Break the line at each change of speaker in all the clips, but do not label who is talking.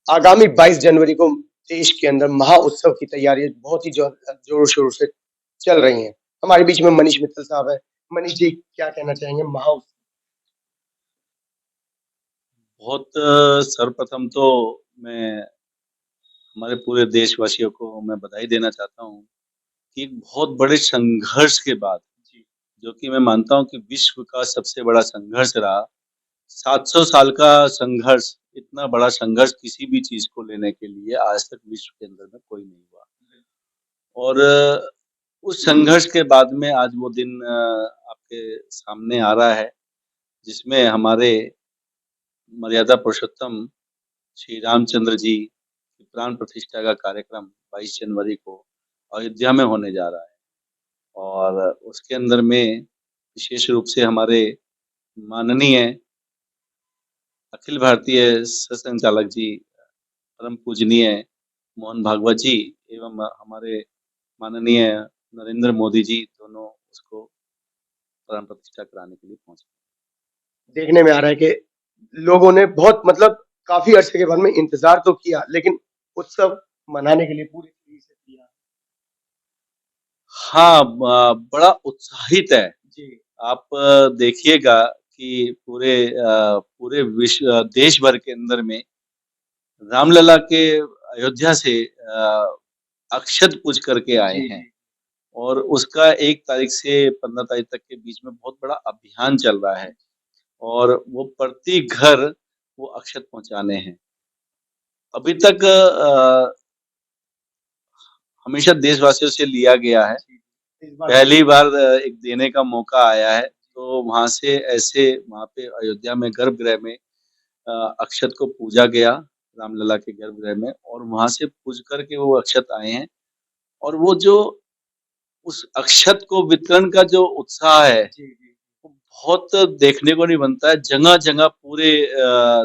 आगामी 22 जनवरी को देश के अंदर महा-उत्सव की तैयारियाँ बहुत ही जोर-शोर से चल रही हैं। हमारे बीच में मनीष मित्तल साहब हैं। मनीष जी क्या कहना चाहेंगे
बहुत सर्वप्रथम तो मैं हमारे पूरे देशवासियों को मैं बधाई देना चाहता हूँ कि एक बहुत बड़े संघर्ष के बाद,
जी,
जो कि मैं मानता हूँ कि विश्व का सबसे बड़ा संघर्ष रहा, 700 साल का संघर्ष, इतना बड़ा संघर्ष किसी भी चीज़ को लेने के लिए आज तक विश्व के अंदर में कोई नहीं हुआ। और उस संघर्ष के बाद में आज वो दिन आपके सामने आ रहा है, जिसमें हमारे मर्यादा पुरुषोत्तम श्री रामचंद्र जी की प्राण प्रतिष्ठा का कार्यक्रम 22 जनवरी को अयोध्या में होने जा रहा है। और उसके अंदर में विशेष रूप से हमारे माननीय अखिल भारतीय संचालक जी, परम पूजनीय मोहन भागवत जी एवं हमारे माननीय नरेंद्र मोदी जी दोनों उसको प्राण प्रतिष्ठा कराने के लिए पहुंचे।
देखने में आ रहा है कि लोगों ने बहुत मतलब काफ़ी अरसे के बाद में इंतज़ार तो किया, लेकिन उत्सव मनाने के लिए पूरी तरीके से किया।
हाँ, बड़ा उत्साहित है।
जी,
आप देखिएगा कि पूरे देश भर के अंदर में रामलला के अयोध्या से अक्षत पूज करके आए
जी,
हैं।
जी।
और उसका 1 तारीख से 15 तारीख तक के बीच में बहुत बड़ा अभियान चल रहा है और वो प्रति घर वो अक्षत पहुँचाने हैं। अभी तक हमेशा देशवासियों से लिया गया है।
इस बार
पहली बार एक देने का मौका आया है, तो वहाँ से ऐसे वहाँ पे अयोध्या में गर्भगृह में अक्षत को पूजा गया, रामलला के गर्भगृह में और वहाँ से पूज कर के वो अक्षत आए हैं और वो जो उस अक्षत को वितरण का जो उत्साह है,
जी, जी।
वो बहुत देखने को नहीं बनता है। जगह-जगह पूरे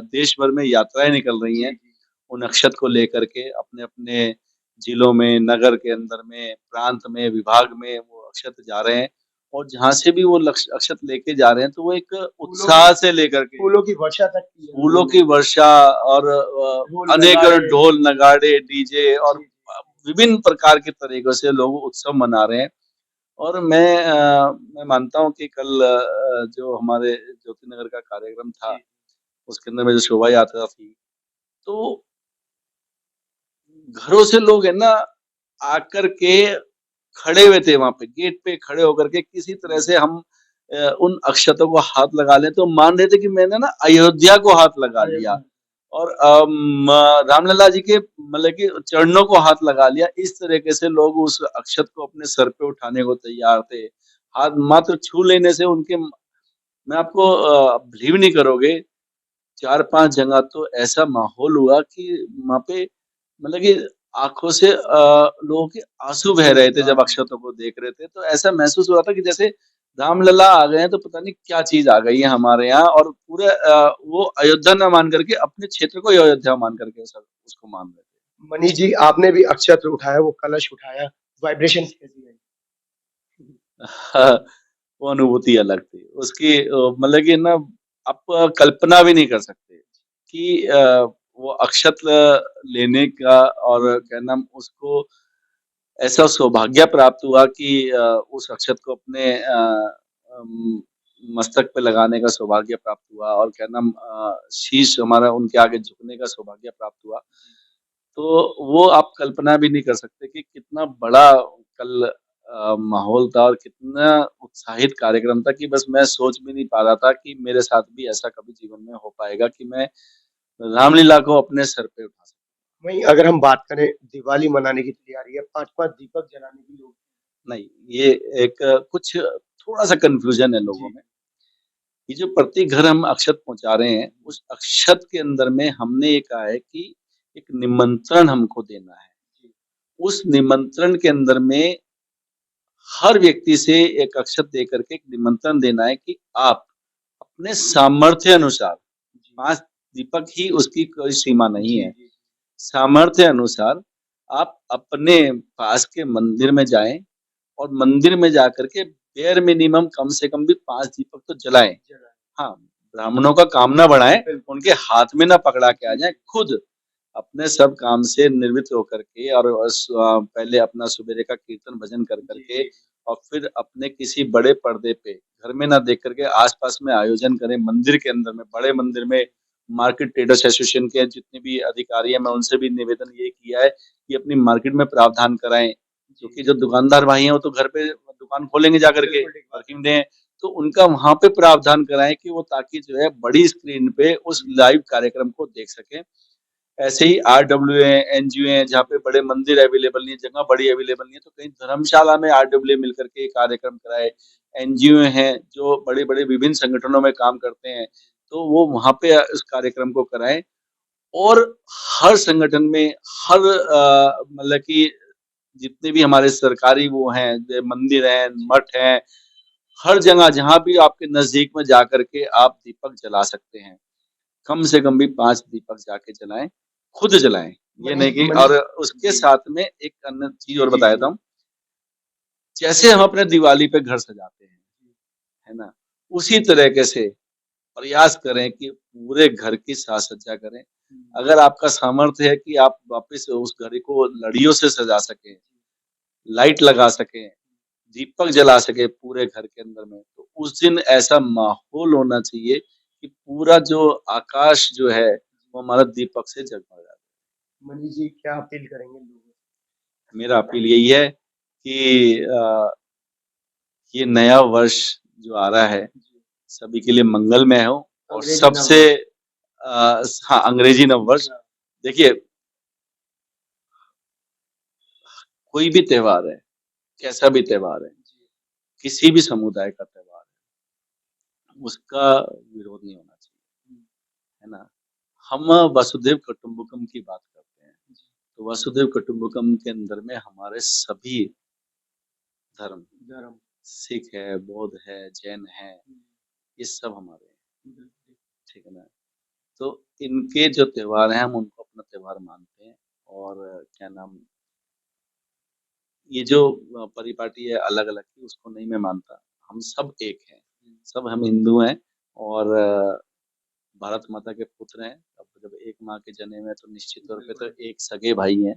देश भर में यात्राएँ निकल रही
जी,
हैं,
जी।
उन अक्षत को लेकर के अपने-अपने जिलों में, नगर के अंदर में, प्रांत में, विभाग में वो अक्षत जा रहे हैं और जहाँ से भी वो अक्षत लेके जा रहे हैं, तो वो एक
फूलों की
उत्साह से लेकर के
फूलों की वर्षा तक की है
फूलों
उन्होंने।
की वर्षा और
ढोल
अनेक
नगाड़े
ढोल, नगाड़े, डीजे और
जी,
विभिन्न प्रकार के तरीकों से लोग उत्सव मना रहे हैं। और मैं मानता हूँ कि कल जो हमारे ज्योति नगर का कार्यक्रम था,
जी।
उसके अंदर में जो शोभा यात्रा थी, तो घरों से लोग है ना आकर के खड़े हुए थे वहाँ पे, गेट पे खड़े होकर के किसी तरह से हम उन अक्षतों को हाथ लगा लें, तो मान रहे थे कि मैंने ना अयोध्या को हाथ लगा लिया
अयोध्या
और रामलला जी के मतलब कि चरणों को हाथ लगा लिया। इस तरीके से लोग उस अक्षत को अपने सर पे उठाने को तैयार थे। हाथ मात्र छू लेने से उनके मैं आपको बिलीव नहीं करोगे 4-5 जगह तो ऐसा माहौल हुआ कि वहाँ पे मतलब कि आँखों से लोगों के आँसू बह रहे थे जब अक्षतों को देख रहे थे। तो ऐसा महसूस हो रहा था कि जैसे रामलला आ गए हैं तो पता नहीं क्या चीज़ आ गई है हमारे यहाँ और पूरे वो अयोध्या ना मान करके अपने क्षेत्र को ही अयोध्या मान करके सब उसको मान रहे थे।
मनीष जी आपने भी अक्षत उठाया, वो कलश उठाया, वाइब्रेशंस कैसी रही?
वो अनुभूति अलग थी। उसकी मतलब कि ना आप कल्पना भी नहीं कर सकते कि वो अक्षत लेने का और क्या नाम उसको ऐसा सौभाग्य प्राप्त हुआ कि उस अक्षत को अपने अम, मस्तक पे लगाने का सौभाग्य प्राप्त हुआ और क्या नाम शीश हमारा उनके आगे झुकने का सौभाग्य प्राप्त हुआ। तो वो आप कल्पना भी नहीं कर सकते कि कितना बड़ा कल माहौल था और कितना उत्साहित कार्यक्रम था कि बस मैं सोच भी नहीं पा रहा था कि मेरे साथ भी ऐसा कभी जीवन में हो पाएगा कि मैं रामलीला को अपने सर पे उठा सकूँ।
वहीं अगर हम बात करें दिवाली मनाने की तैयारी है, 5-5 दीपक जलाने की लोग
नहीं, ये एक कुछ थोड़ा-सा कन्फ्यूज़न है लोगों
जी,
में। ये जो प्रति घर हम अक्षत पहुँचा रहे हैं, उस अक्षत के अंदर में हमने ये कहा है कि एक निमंत्रण हमको देना है।
जी,
उस निमंत्रण के अंदर में हर व्यक्ति से एक अक्षत देकर के एक निमंत्रण देना है कि आप अपने सामर्थ्य अनुसार
जी,
5 दीपक ही उसकी कोई सीमा नहीं
जी,
है।
जी,
सामर्थ्य अनुसार आप अपने पास के मंदिर में जाएँ और मंदिर में जाकर के बेयर मिनिमम कम से कम भी 5 दीपक तो जलाएँ।
जलाएँ।
हाँ, ब्राह्मणों का काम ना बढ़ाएँ,
बिल्कुल,
उनके हाथ में ना पकड़ा के आ
जी,
जाएँ,
जी।
खुद अपने सब काम से निवृत्त होकर के और पहले अपना सुबेरे का कीर्तन भजन कर करके और फिर अपने किसी बड़े पर्दे पे घर में ना देख करके आसपास में आयोजन करें मंदिर के अंदर में, बड़े मंदिर में। मार्केट ट्रेडर्स एसोसिएशन के जितने भी अधिकारी हैं, मैं उनसे भी निवेदन ये किया है कि अपनी मार्केट में प्रावधान कराएं, क्योंकि जो दुकानदार भाई हैं वो तो घर पे दुकान खोलेंगे जा करके वर्किंग डे, तो उनका वहां पे प्रावधान कराएं कि वो ताकि जो है बड़ी स्क्रीन पे उस लाइव कार्यक्रम को देख सकें। ऐसे ही आरडब्ल्यू एनजीओ हैं जहाँ पे बड़े मंदिर अवेलेबल नहीं है, जगह बड़ी अवेलेबल नहीं है, तो कहीं धर्मशाला में आरडब्ल्यू मिलकर के कार्यक्रम कराए। एनजीओ हैं जो बड़े बड़े विभिन्न संगठनों में काम करते हैं, तो वो वहां पे इस कार्यक्रम को कराएं। और हर संगठन में हर मतलब कि जितने भी हमारे सरकारी वो हैं, मंदिर हैं, मठ हैं, हर जगह जहां भी आपके नजदीक में जाकर के आप दीपक जला सकते हैं। कम से कम भी 5 दीपक जाके जलाएं, खुद जलाएं, ये नहीं कि। और उसके साथ में एक अन्य चीज और बता देता हूँ, जैसे हम अपने दिवाली पे घर सजाते हैं, है ना, उसी तरीके से प्रयास करें कि पूरे घर की साज सज्जा करें। अगर आपका सामर्थ्य है कि आप वापस उस घर को लड़ियों से सजा सकें, लाइट लगा सकें, दीपक जला सके पूरे घर के अंदर में, तो उस दिन ऐसा माहौल होना चाहिए कि पूरा जो आकाश जो है वो हमारा दीपक से जगमगा जाए।
मनीष जी क्या अपील करेंगे लोगों से?
मेरा अपील यही है कि ये नया वर्ष जो आ रहा है सभी के लिए मंगलमय हो और
अंग्रेजी
सबसे हाँ, अंग्रेजी नव वर्ष। देखिए, कोई भी त्योहार है, कैसा भी त्योहार है, किसी भी समुदाय का त्योहार है, उसका विरोध नहीं होना चाहिए, है ना। हम वसुधैव कुटुंबकम की बात करते हैं, तो वसुधैव कुटुंबकम के अंदर में हमारे सभी धर्म, सिख है, बौद्ध है, जैन है, ये सब हमारे हैं, ठीक है ना। तो इनके जो त्योहार हैं हम उनको अपना त्योहार मानते हैं। और क्या नाम, ये जो परिपाटी है अलग अलग की, उसको नहीं मैं मानता। हम सब एक हैं, सब हम हिंदू हैं और भारत माता के पुत्र हैं। अब जब एक माँ के जने में, तो निश्चित तौर पे तो एक सगे भाई हैं,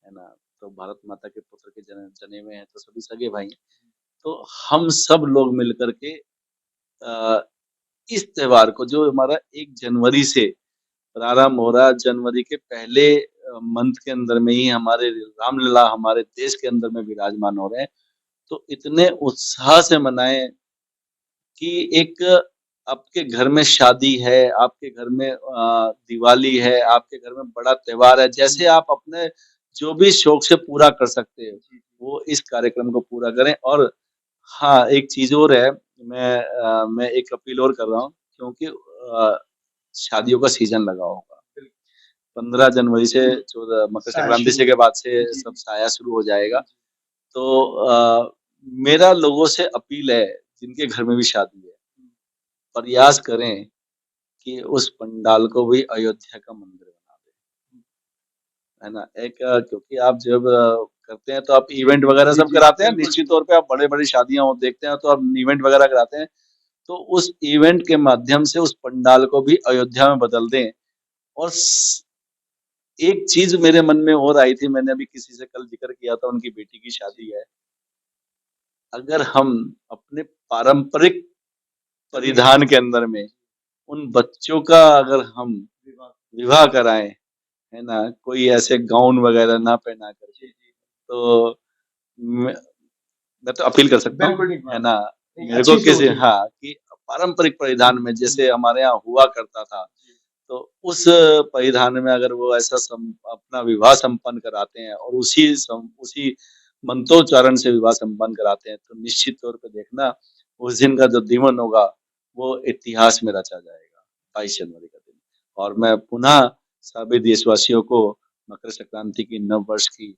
है ना। तो भारत माता के पुत्र के जने में है तो सभी सगे भाई हैं। तो हम सब लोग मिलकर के अ, इस त्योहार को, जो हमारा 1 जनवरी से प्रारंभ हो रहा है, जनवरी के पहले मंथ के अंदर में ही हमारे रामलला हमारे देश के अंदर में विराजमान हो रहे हैं, तो इतने उत्साह से मनाएं कि एक आपके घर में शादी है, आपके घर में दिवाली है, आपके घर में बड़ा त्योहार है, जैसे आप अपने जो भी शौक से पूरा कर सकते हैं, वो इस कार्यक्रम को पूरा करें। और हाँ, एक चीज और है, मैं एक अपील और कर रहा हूँ, क्योंकि शादियों का सीजन लगा होगा। 15 जनवरी से 14 मकर संक्रांति से के बाद से सब साया शुरू हो जाएगा। तो मेरा लोगों से अपील है, जिनके घर में भी शादी है, प्रयास करें कि उस पंडाल को भी अयोध्या का मंदिर बना दें, है ना। एक क्योंकि आप जब करते हैं तो आप इवेंट वगैरह सब कराते हैं, निश्चित तौर पे आप बड़े-बड़ी शादियां देखते हैं तो आप इवेंट वगैरह कराते हैं, तो उस इवेंट के माध्यम से उस पंडाल को भी अयोध्या में बदल दें। और एक चीज मेरे मन में और आई थी, मैंने अभी किसी से कल जिक्र किया था, उनकी बेटी की शादी है। अगर हम अपने पारंपरिक परिधान के अंदर में उन बच्चों का अगर हम विवाह कराएं, है ना, कोई ऐसे गाउन वगैरह ना पहना करके, तो मैं तो अपील कर सकता हूँ, है ना। मेरे को किसी, हाँ, कि पारंपरिक परिधान में जैसे हमारे यहाँ हुआ करता था, तो उस परिधान में अगर वो ऐसा अपना विवाह संपन्न कराते हैं और उसी मंत्रोच्चारण से विवाह संपन्न कराते हैं, तो निश्चित तौर पे देखना उस दिन का जो दिवस होगा वो इतिहास में रचा जाएगा, 22 जनवरी का दिन। और मैं पुनः सभी देशवासियों को मकर संक्रांति की, नव वर्ष की